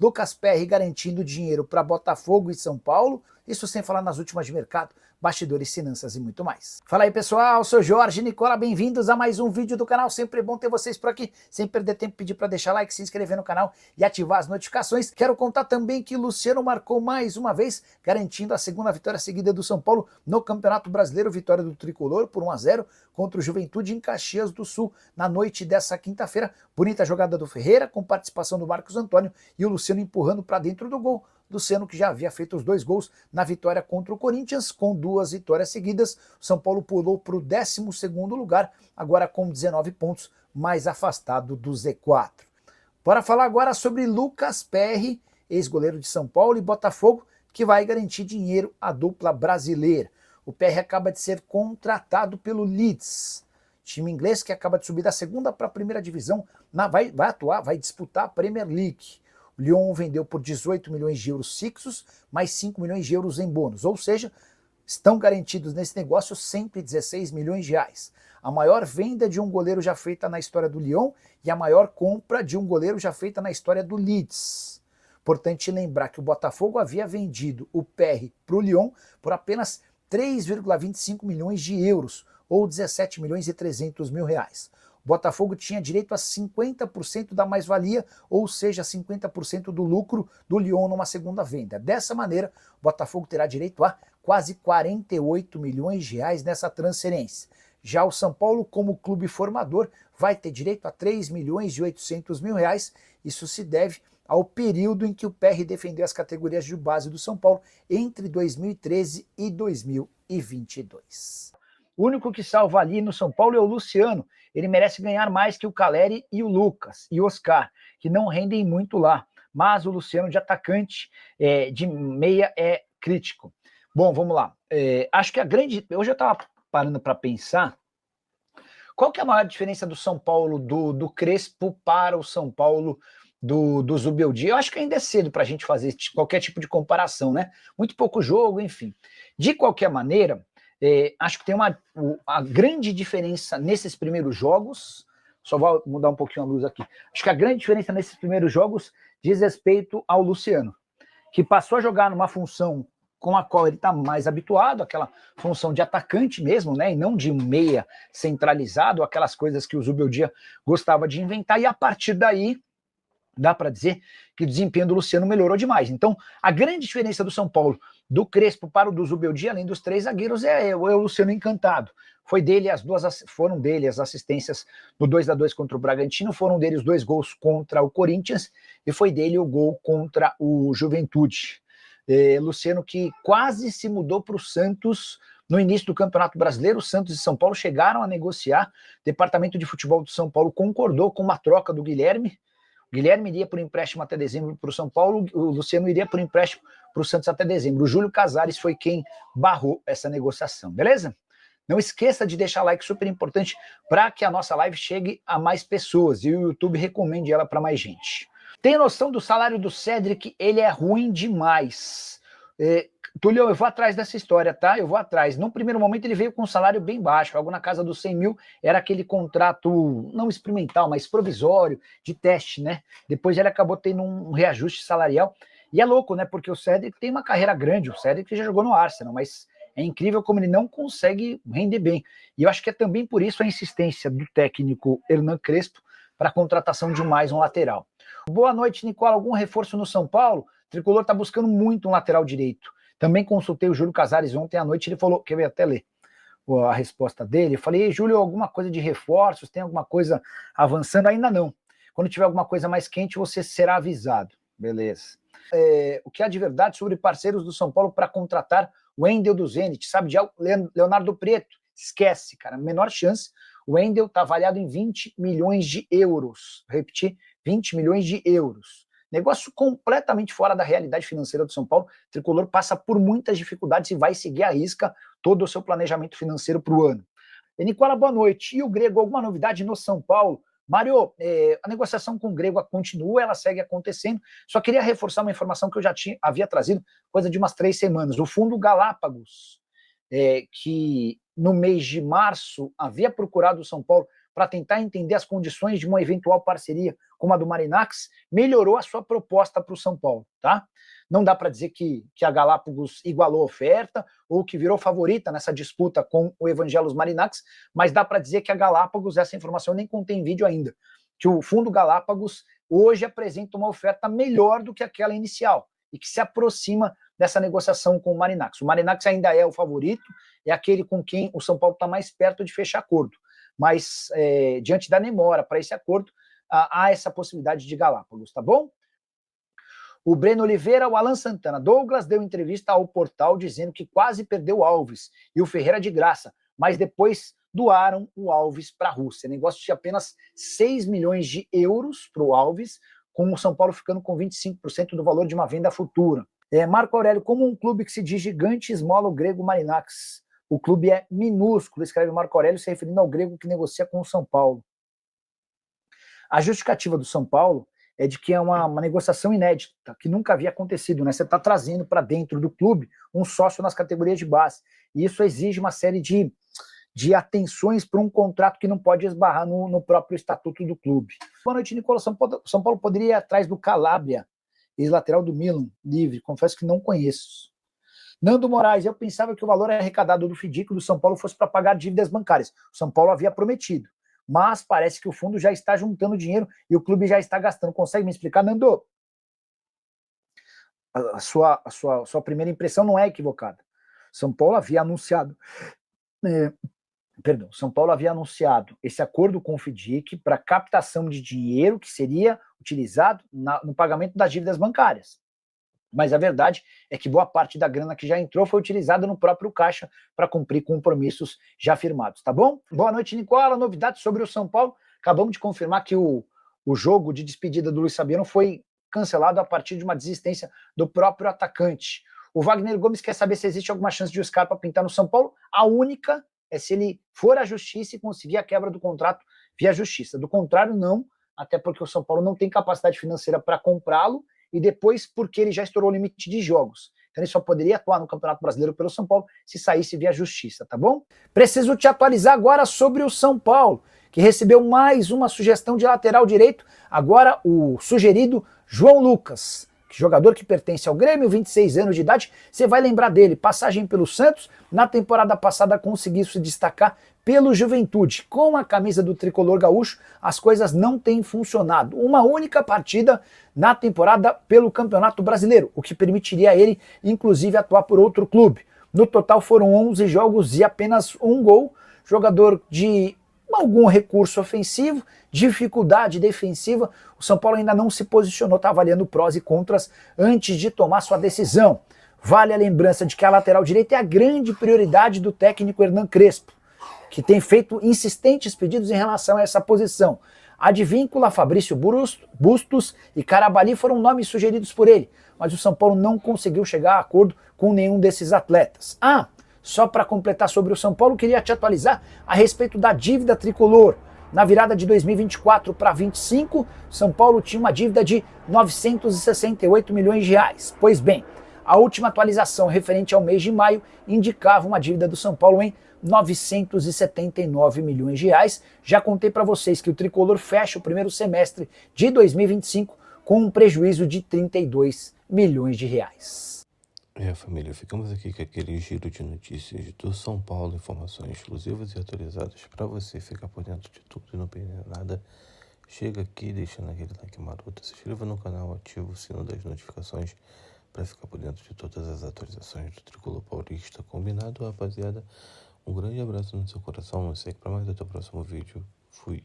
Lucas Perry garantindo dinheiro para Botafogo e São Paulo, isso sem falar nas últimas de mercado, bastidores, finanças e muito mais. Fala aí pessoal, sou Jorge Nicola, bem-vindos a mais um vídeo do canal, sempre bom ter vocês por aqui, sem perder tempo, pedir para deixar like, se inscrever no canal e ativar as notificações. Quero contar também que Luciano marcou mais uma vez, garantindo a segunda vitória seguida do São Paulo no Campeonato Brasileiro, vitória do Tricolor por 1-0 contra o Juventude em Caxias do Sul, na noite dessa quinta-feira. Bonita jogada do Ferreira, com participação do Marcos Antônio e o Luciano empurrando para dentro do gol. Luciano que já havia feito os 2 gols na vitória contra o Corinthians, com 2 vitórias seguidas. O São Paulo pulou para o 12º lugar, agora com 19 pontos, mais afastado do Z4. Bora falar agora sobre Lucas Perry, ex-goleiro de São Paulo e Botafogo, que vai garantir dinheiro à dupla brasileira. O Perry acaba de ser contratado pelo Leeds, time inglês que acaba de subir da segunda para a primeira divisão, vai disputar a Premier League. O Lyon vendeu por 18 milhões de euros fixos, mais 5 milhões de euros em bônus, ou seja, estão garantidos nesse negócio 116 milhões de reais. A maior venda de um goleiro já feita na história do Lyon e a maior compra de um goleiro já feita na história do Leeds. Importante lembrar que o Botafogo havia vendido o Perry para o Lyon por apenas 3,25 milhões de euros, ou 17 milhões e 300 mil reais. O Botafogo tinha direito a 50% da mais-valia, ou seja, 50% do lucro do Lyon numa segunda venda. Dessa maneira, o Botafogo terá direito a quase 48 milhões de reais nessa transferência. Já o São Paulo, como clube formador, vai ter direito a 3 milhões e 800 mil reais. Isso se deve ao período em que o PR defendeu as categorias de base do São Paulo entre 2013 e 2022. O único que salva ali no São Paulo é o Luciano. Ele merece ganhar mais que o Caleri e o Lucas e o Oscar, que não rendem muito lá. Mas o Luciano de atacante, de meia, é crítico. Bom, vamos lá. Acho que hoje eu estava parando para pensar, qual que é a maior diferença do São Paulo, do Crespo para o São Paulo do Zubeldia? Eu acho que ainda é cedo para a gente fazer qualquer tipo de comparação, né? Muito pouco jogo, enfim. De qualquer maneira, acho que tem a grande diferença nesses primeiros jogos, só vou mudar um pouquinho a luz aqui, acho que a grande diferença nesses primeiros jogos diz respeito ao Luciano, que passou a jogar numa função com a qual ele está mais habituado, aquela função de atacante mesmo, né, e não de meia centralizado, aquelas coisas que o Zubeldia gostava de inventar, e a partir daí dá para dizer que o desempenho do Luciano melhorou demais. Então, a grande diferença do São Paulo, do Crespo para o do Zubeldia, além dos 3 zagueiros, é o Luciano encantado. Foram dele as assistências no 2-2 contra o Bragantino, foram dele os 2 gols contra o Corinthians e foi dele o gol contra o Juventude. Luciano que quase se mudou para o Santos no início do Campeonato Brasileiro. O Santos e São Paulo chegaram a negociar, o Departamento de Futebol do São Paulo concordou com uma troca do Guilherme. O Guilherme iria por empréstimo até dezembro para o São Paulo, o Luciano iria por empréstimo para o Santos até dezembro. O Júlio Casares foi quem barrou essa negociação, beleza? Não esqueça de deixar like, super importante, para que a nossa live chegue a mais pessoas e o YouTube recomende ela para mais gente. Tem noção do salário do Cédric? Ele é ruim demais. Tulio, eu vou atrás dessa história, tá? Eu vou atrás. Num primeiro momento ele veio com um salário bem baixo, algo na casa dos 100 mil, era aquele contrato, não experimental, mas provisório, de teste, né? Depois ele acabou tendo um reajuste salarial, e é louco, né? Porque o Cédric tem uma carreira grande, o Cédric já jogou no Arsenal, mas é incrível como ele não consegue render bem. E eu acho que é também por isso a insistência do técnico Hernan Crespo para a contratação de mais um lateral. Boa noite, Nicola. Algum reforço no São Paulo? O Tricolor está buscando muito um lateral direito. Também consultei o Júlio Casares ontem à noite, ele falou, que eu ia até ler a resposta dele, eu falei, Júlio, alguma coisa de reforços, tem alguma coisa avançando? Ainda não. Quando tiver alguma coisa mais quente, você será avisado. Beleza. O que há de verdade sobre parceiros do São Paulo para contratar o Wendel do Zenit? Sabe de algo? Leonardo Preto, esquece, cara, menor chance. O Wendel está avaliado em 20 milhões de euros. Repetir, 20 milhões de euros. Negócio completamente fora da realidade financeira do São Paulo. O Tricolor passa por muitas dificuldades e vai seguir à risca todo o seu planejamento financeiro para o ano. Nicola, boa noite. E o Grego, alguma novidade no São Paulo? Mário, a negociação com o Grego continua, ela segue acontecendo. Só queria reforçar uma informação que eu já havia trazido, coisa de umas 3 semanas. O Fundo Galápagos, que no mês de março havia procurado o São Paulo para tentar entender as condições de uma eventual parceria como a do Marinacci, melhorou a sua proposta para o São Paulo, tá? Não dá para dizer que a Galápagos igualou a oferta ou que virou favorita nessa disputa com o Evangelos Marinacci, mas dá para dizer que a Galápagos, essa informação nem contém vídeo ainda, que o Fundo Galápagos hoje apresenta uma oferta melhor do que aquela inicial e que se aproxima dessa negociação com o Marinacci. O Marinacci ainda é o favorito, é aquele com quem o São Paulo está mais perto de fechar acordo, mas diante da demora para esse acordo, há essa possibilidade de Galápagos, tá bom? O Breno Oliveira, o Alan Santana. Douglas deu entrevista ao portal dizendo que quase perdeu o Alves e o Ferreira de graça, mas depois doaram o Alves para a Rússia. Negócio de apenas 6 milhões de euros para o Alves, com o São Paulo ficando com 25% do valor de uma venda futura. Marco Aurélio, como um clube que se diz gigante esmola o grego Marinacci. O clube é minúsculo, escreve Marco Aurélio, se referindo ao grego que negocia com o São Paulo. A justificativa do São Paulo é de que é uma negociação inédita, que nunca havia acontecido, né? Você está trazendo para dentro do clube um sócio nas categorias de base. E isso exige uma série de atenções para um contrato que não pode esbarrar no próprio estatuto do clube. Boa noite, Nicola. São Paulo poderia ir atrás do Calabria, ex-lateral do Milan, livre. Confesso que não conheço. Nando Moraes, eu pensava que o valor arrecadado do FDIC do São Paulo fosse para pagar dívidas bancárias. O São Paulo havia prometido. Mas parece que o fundo já está juntando dinheiro e o clube já está gastando. Consegue me explicar, Nando? A sua primeira impressão não é equivocada. São Paulo havia anunciado... São Paulo havia anunciado esse acordo com o FDIC para captação de dinheiro que seria utilizado no pagamento das dívidas bancárias. Mas a verdade é que boa parte da grana que já entrou foi utilizada no próprio caixa para cumprir compromissos já firmados, tá bom? Boa noite, Nicola. Novidades sobre o São Paulo. Acabamos de confirmar que o jogo de despedida do Luiz Fabiano foi cancelado a partir de uma desistência do próprio atacante. O Wagner Gomes quer saber se existe alguma chance de o Scarpa pintar no São Paulo. A única é se ele for à justiça e conseguir a quebra do contrato via justiça. Do contrário, não, até porque o São Paulo não tem capacidade financeira para comprá-lo, e depois porque ele já estourou o limite de jogos. Então ele só poderia atuar no Campeonato Brasileiro pelo São Paulo se saísse via justiça, tá bom? Preciso te atualizar agora sobre o São Paulo, que recebeu mais uma sugestão de lateral direito, agora o sugerido João Lucas, jogador que pertence ao Grêmio, 26 anos de idade. Você vai lembrar dele, passagem pelo Santos, na temporada passada conseguiu se destacar pelo Juventude. Com a camisa do tricolor gaúcho, as coisas não têm funcionado. Uma única partida na temporada pelo Campeonato Brasileiro, o que permitiria a ele, inclusive, atuar por outro clube. No total foram 11 jogos e apenas um gol. Jogador de algum recurso ofensivo, dificuldade defensiva. O São Paulo ainda não se posicionou, está avaliando prós e contras antes de tomar sua decisão. Vale a lembrança de que a lateral direita é a grande prioridade do técnico Hernan Crespo, que tem feito insistentes pedidos em relação a essa posição. Advíncula, Fabrício Bustos e Carabali foram nomes sugeridos por ele, mas o São Paulo não conseguiu chegar a acordo com nenhum desses atletas. Só para completar sobre o São Paulo, queria te atualizar a respeito da dívida tricolor. Na virada de 2024 para 2025, São Paulo tinha uma dívida de 968 milhões de reais. Pois bem, a última atualização referente ao mês de maio indicava uma dívida do São Paulo em 979 milhões de reais. Já contei para vocês que o tricolor fecha o primeiro semestre de 2025 com um prejuízo de 32 milhões de reais. Família, ficamos aqui com aquele giro de notícias do São Paulo, informações exclusivas e atualizadas para você ficar por dentro de tudo e não perder nada. Chega aqui deixando aquele like maroto, se inscreva no canal, ativa o sino das notificações para ficar por dentro de todas as atualizações do Tricolor Paulista. Combinado, rapaziada? Um grande abraço no seu coração, não segue para mais, até o próximo vídeo. Fui.